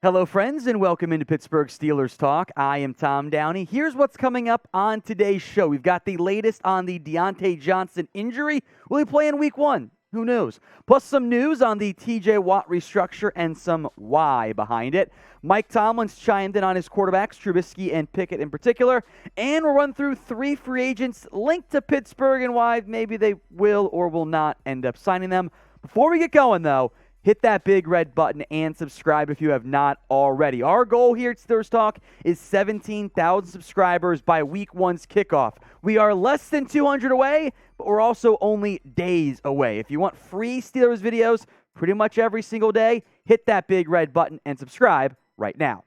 Hello, friends, and welcome into Pittsburgh Steelers Talk. I am Tom Downey. Here's what's coming up on today's show. We've got the latest on the Diontae Johnson injury. Will he play in Week 1? Who knows? Plus some news on the TJ Watt restructure and some why behind it. Mike Tomlin's chimed in on his quarterbacks, Trubisky and Pickett in particular. And we'll run through 3 free agents linked to Pittsburgh and why maybe they will or will not end up signing them. Before we get going, though, hit that big red button and subscribe if you have not already. Our goal here at Steelers Talk is 17,000 subscribers by Week 1's kickoff. We are less than 200 away, but we're also only days away. If you want free Steelers videos pretty much every single day, hit that big red button and subscribe right now.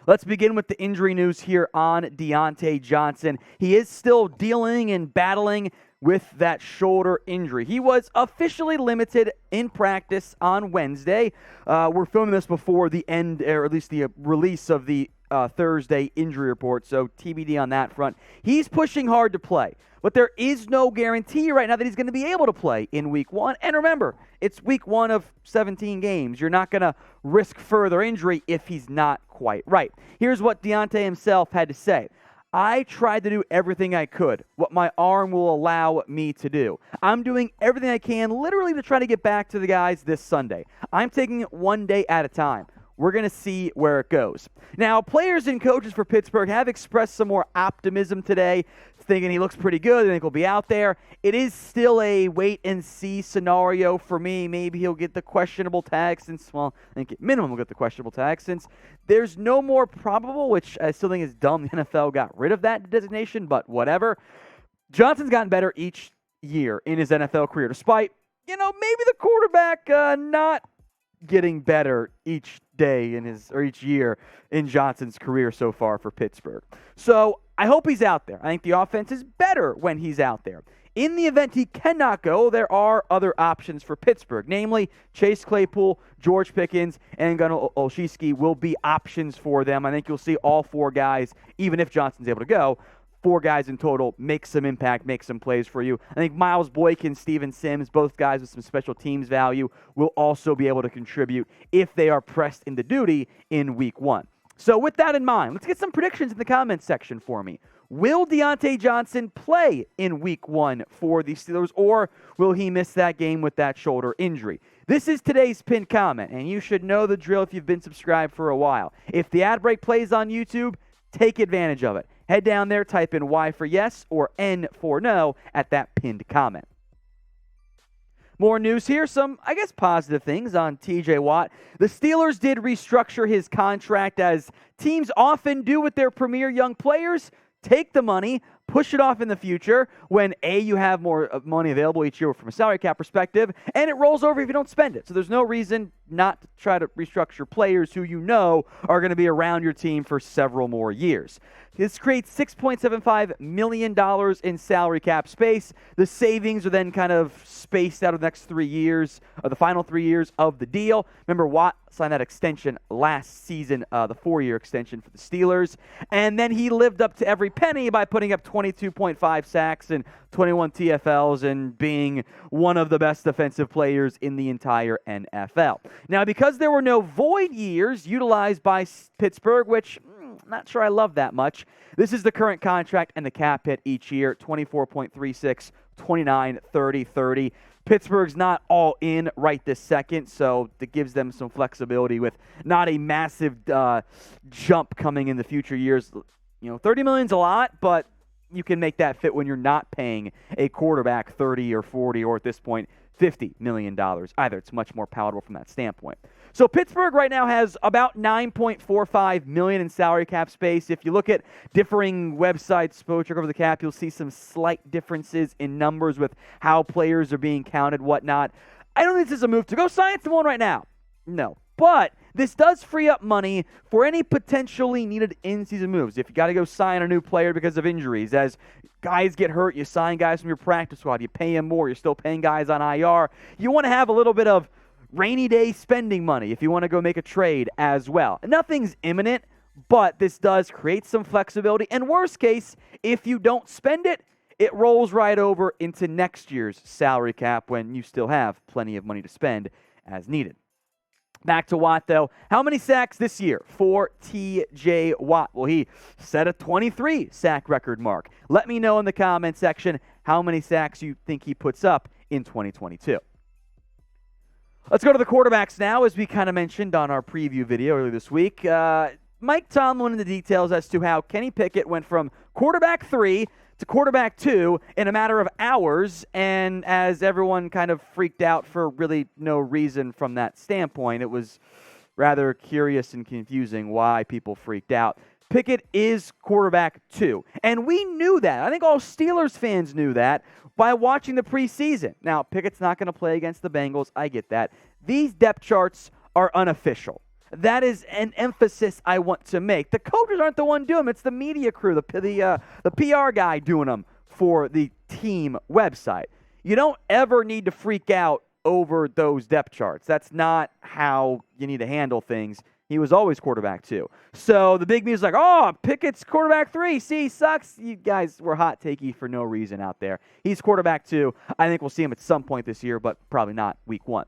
Let's begin with the injury news here on Diontae Johnson. He is still dealing and battling with that shoulder injury. He was officially limited in practice on Wednesday. We're filming this before the end, or at least the release of the Thursday injury report, so TBD on that front. He's pushing hard to play, but there is no guarantee right now that he's going to be able to play in Week 1. And remember, it's Week 1 of 17 games. You're not going to risk further injury if he's not quite right. Here's what Diontae himself had to say. I tried to do everything I could, what my arm will allow me to do. I'm doing everything I can literally to try to get back to the guys this Sunday. I'm taking it one day at a time. We're going to see where it goes. Now, players and coaches for Pittsburgh have expressed some more optimism today, thinking he looks pretty good. They think he'll be out there. It is still a wait-and-see scenario for me. Maybe he'll get the questionable tag since, well, I think at minimum he'll get the questionable tag since there's no more probable, which I still think is dumb. The NFL got rid of that designation, but whatever. Johnson's gotten better each year in his NFL career, despite, maybe the quarterback not getting better each day each year in Johnson's career so far for Pittsburgh. So I hope he's out there. I think the offense is better when he's out there. In the event he cannot go, there are other options for Pittsburgh, namely Chase Claypool, George Pickens, and Gunnar Olszewski will be options for them. I think you'll see all 4 guys, even if Johnson's able to go, 4 guys in total, make some impact, make some plays for you. I think Miles Boykin, Steven Sims, both guys with some special teams value, will also be able to contribute if they are pressed into duty in Week 1. So with that in mind, let's get some predictions in the comments section for me. Will Diontae Johnson play in Week 1 for the Steelers, or will he miss that game with that shoulder injury? This is today's pinned comment, and you should know the drill if you've been subscribed for a while. If the ad break plays on YouTube, take advantage of it. Head down there, type in Y for yes or N for no at that pinned comment. More news here, some, positive things on TJ Watt. The Steelers did restructure his contract, as teams often do with their premier young players. Take the money, push it off in the future when, A, you have more money available each year from a salary cap perspective, and it rolls over if you don't spend it. So there's no reason not to try to restructure players who you know are going to be around your team for several more years. This creates $6.75 million in salary cap space. The savings are then kind of spaced out of the next 3 years, or the final 3 years of the deal. Remember, Watt signed that extension last season, the 4-year extension for the Steelers. And then he lived up to every penny by putting up 22.5 sacks and 21 TFLs and being one of the best defensive players in the entire NFL. Now, because there were no void years utilized by Pittsburgh, which I'm not sure I love that much, this is the current contract and the cap hit each year, 24.36, 29, 30, 30. Pittsburgh's not all in right this second, so it gives them some flexibility with not a massive jump coming in the future years. $30 million's a lot, but you can make that fit when you're not paying a quarterback $30 or $40 or at this point $50 million either. It's much more palatable from that standpoint. So Pittsburgh right now has about $9.45 million in salary cap space. If you look at differing websites, check over the cap, you'll see some slight differences in numbers with how players are being counted, whatnot. I don't think this is a move to go sign someone right now. No. But this does free up money for any potentially needed in-season moves. If you got to go sign a new player because of injuries, as guys get hurt, you sign guys from your practice squad, you pay them more, you're still paying guys on IR. You want to have a little bit of rainy day spending money if you want to go make a trade as well. Nothing's imminent, but this does create some flexibility. And worst case, if you don't spend it, it rolls right over into next year's salary cap when you still have plenty of money to spend as needed. Back to Watt, though. How many sacks this year for T.J. Watt? Well, he set a 23 sack record mark. Let me know in the comment section how many sacks you think he puts up in 2022. Let's go to the quarterbacks now, as we kind of mentioned on our preview video earlier this week. Mike Tomlin in the details as to how Kenny Pickett went from quarterback 3 to quarterback 2 in a matter of hours, and as everyone kind of freaked out for really no reason from that standpoint, it was rather curious and confusing why people freaked out. Pickett is quarterback 2, and we knew that. I think all Steelers fans knew that by watching the preseason. Now, Pickett's not going to play against the Bengals. I get that. These depth charts are unofficial. That is an emphasis I want to make. The coaches aren't the one doing them. It's the media crew, the PR guy doing them for the team website. You don't ever need to freak out over those depth charts. That's not how you need to handle things. He was always quarterback 2. So the big news is like, oh, Pickett's quarterback 3. See, he sucks. You guys were hot takey for no reason out there. He's quarterback 2. I think we'll see him at some point this year, but probably not week 1.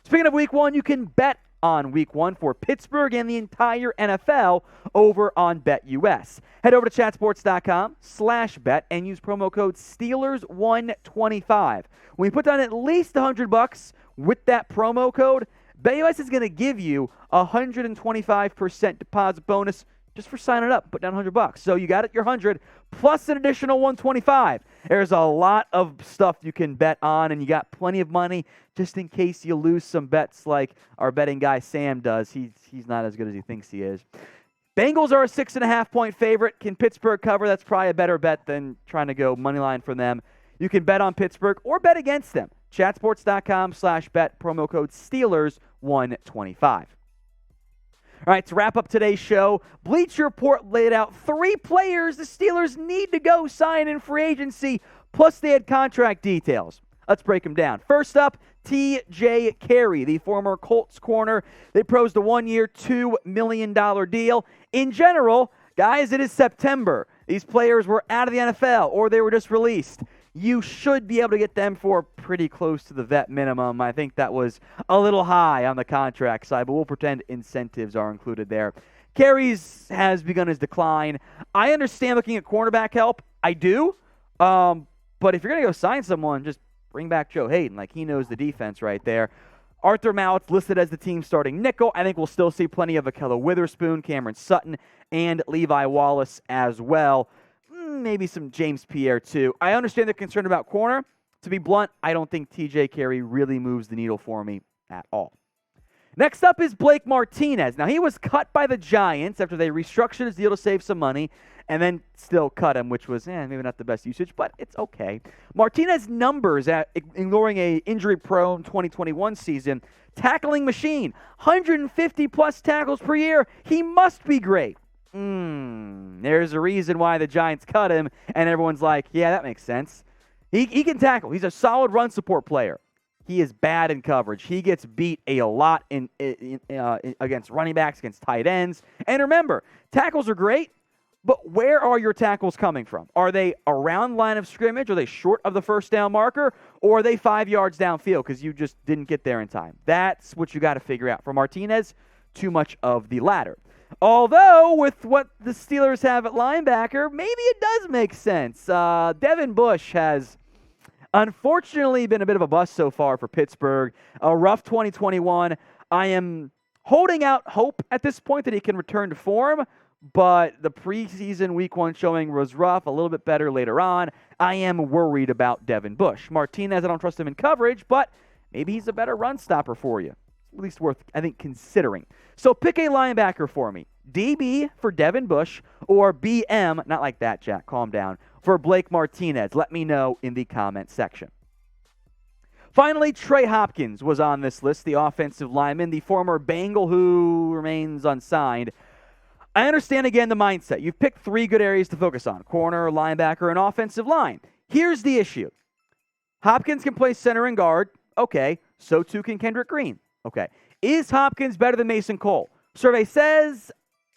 Speaking of week 1, you can bet on week 1 for Pittsburgh and the entire NFL over on BetUS. Head over to chatsports.com/bet and use promo code Steelers125. When you put down at least $100 with that promo code, BetUS is going to give you a 125% deposit bonus just for signing up. Put down $100. So you got it, your 100 plus an additional 125. There's a lot of stuff you can bet on, and you got plenty of money just in case you lose some bets like our betting guy Sam does. He's not as good as he thinks he is. Bengals are a 6.5-point favorite. Can Pittsburgh cover? That's probably a better bet than trying to go money line from them. You can bet on Pittsburgh or bet against them. Chatsports.com/bet, promo code Steelers125. All right, to wrap up today's show, Bleacher Report laid out 3 players the Steelers need to go sign in free agency, plus they had contract details. Let's break them down. First up, T.J. Carrie, the former Colts corner. They proposed a 1-year, $2 million deal. In general, guys, it is September. These players were out of the NFL or they were just released. You should be able to get them for pretty close to the vet minimum. I think that was a little high on the contract side, but we'll pretend incentives are included there. Carrie's has begun his decline. I understand looking at cornerback help. I do. But if you're going to go sign someone, just bring back Joe Hayden. Like, he knows the defense right there. Arthur Mallett's listed as the team's starting nickel. I think we'll still see plenty of Ahkello Witherspoon, Cameron Sutton, and Levi Wallace as well. Maybe some James Pierre, too. I understand they're concerned about corner. To be blunt, I don't think T.J. Carrie really moves the needle for me at all. Next up is Blake Martinez. Now, he was cut by the Giants after they restructured his deal to save some money and then still cut him, which was maybe not the best usage, but it's okay. Martinez's numbers, ignoring a injury-prone 2021 season, tackling machine, 150-plus tackles per year. He must be great. There's a reason why the Giants cut him, and everyone's like, yeah, that makes sense. He can tackle. He's a solid run support player. He is bad in coverage. He gets beat a lot against running backs, against tight ends. And remember, tackles are great, but where are your tackles coming from? Are they around line of scrimmage? Are they short of the first down marker? Or are they 5 yards downfield because you just didn't get there in time? That's what you got to figure out. For Martinez, too much of the latter. Although, with what the Steelers have at linebacker, maybe it does make sense. Devin Bush has unfortunately been a bit of a bust so far for Pittsburgh. A rough 2021. I am holding out hope at this point that he can return to form, but the preseason week 1 showing was rough, a little bit better later on. I am worried about Devin Bush. Martinez, I don't trust him in coverage, but maybe he's a better run stopper for you. At least worth, I think, considering. So pick a linebacker for me. DB for Devin Bush or BM, not like that, Jack, calm down, for Blake Martinez. Let me know in the comment section. Finally, Trey Hopkins was on this list, the offensive lineman, the former Bengal who remains unsigned. I understand, again, the mindset. You've picked 3 good areas to focus on, corner, linebacker, and offensive line. Here's the issue. Hopkins can play center and guard. Okay, so too can Kendrick Green. Okay. Is Hopkins better than Mason Cole? Survey says,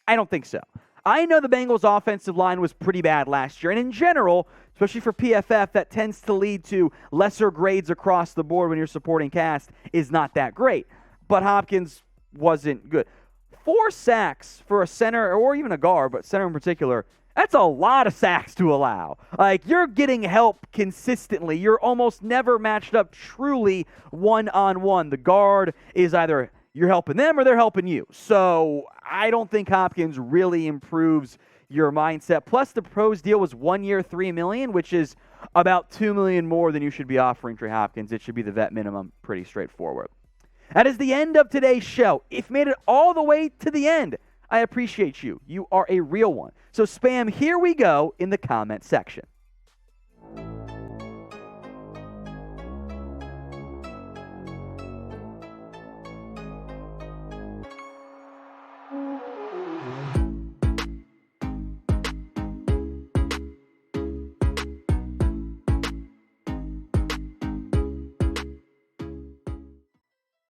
I don't think so. I know the Bengals' offensive line was pretty bad last year, and in general, especially for PFF, that tends to lead to lesser grades across the board when your supporting cast is not that great. But Hopkins wasn't good. 4 sacks for a center or even a guard, but center in particular, that's a lot of sacks to allow. Like, you're getting help consistently. You're almost never matched up truly one-on-one. The guard is either you're helping them or they're helping you. So I don't think Hopkins really improves your mindset. Plus, the pros deal was 1 year, $3 million, which is about $2 million more than you should be offering Trey Hopkins. It should be the vet minimum. Pretty straightforward. That is the end of today's show. If you made it all the way to the end, I appreciate you. You are a real one. So spam "Here we go" in the comment section.